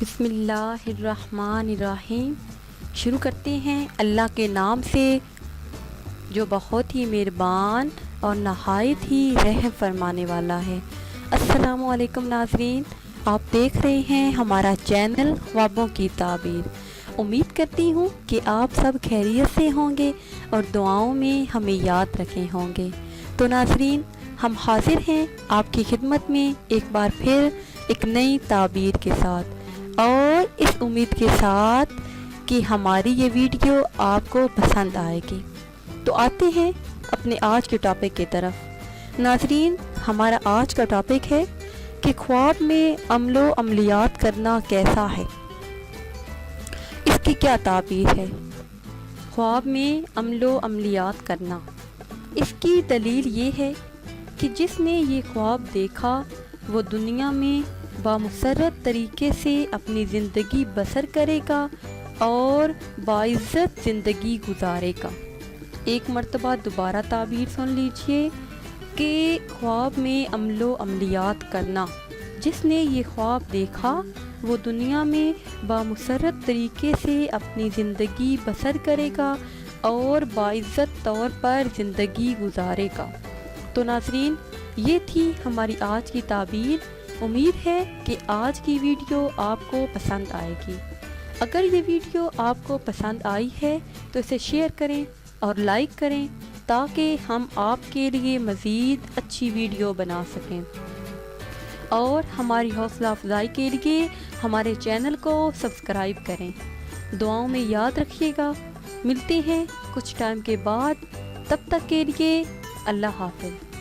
بسم اللہ الرحمن الرحیم۔ شروع کرتے ہیں اللہ کے نام سے جو بہت ہی مہربان اور نہایت ہی رحم فرمانے والا ہے۔ السلام علیکم ناظرین، آپ دیکھ رہے ہیں ہمارا چینل خوابوں کی تعبیر۔ امید کرتی ہوں کہ آپ سب خیریت سے ہوں گے اور دعاؤں میں ہمیں یاد رکھے ہوں گے۔ تو ناظرین، ہم حاضر ہیں آپ کی خدمت میں ایک بار پھر ایک نئی تعبیر کے ساتھ، اور اس امید کے ساتھ کہ ہماری یہ ویڈیو آپ کو پسند آئے گی۔ تو آتے ہیں اپنے آج کے ٹاپک کی طرف۔ ناظرین، ہمارا آج کا ٹاپک ہے کہ خواب میں عمل و عملیات کرنا کیسا ہے، اس کی کیا تعبیر ہے۔ خواب میں عمل و عملیات کرنا، اس کی دلیل یہ ہے کہ جس نے یہ خواب دیکھا وہ دنیا میں بامسرت طریقے سے اپنی زندگی بسر کرے گا اور باعزت زندگی گزارے گا۔ ایک مرتبہ دوبارہ تعبیر سن لیجئے کہ خواب میں عمل و عملیات کرنا، جس نے یہ خواب دیکھا وہ دنیا میں بامسرت طریقے سے اپنی زندگی بسر کرے گا اور باعزت طور پر زندگی گزارے گا۔ تو ناظرین، یہ تھی ہماری آج کی تعبیر۔ امید ہے کہ آج کی ویڈیو آپ کو پسند آئے گی۔ اگر یہ ویڈیو آپ کو پسند آئی ہے تو اسے شیئر کریں اور لائک کریں تاکہ ہم آپ کے لیے مزید اچھی ویڈیو بنا سکیں، اور ہماری حوصلہ افزائی کے لیے ہمارے چینل کو سبسکرائب کریں۔ دعاؤں میں یاد رکھیے گا۔ ملتے ہیں کچھ ٹائم کے بعد، تب تک کے لیے اللہ حافظ۔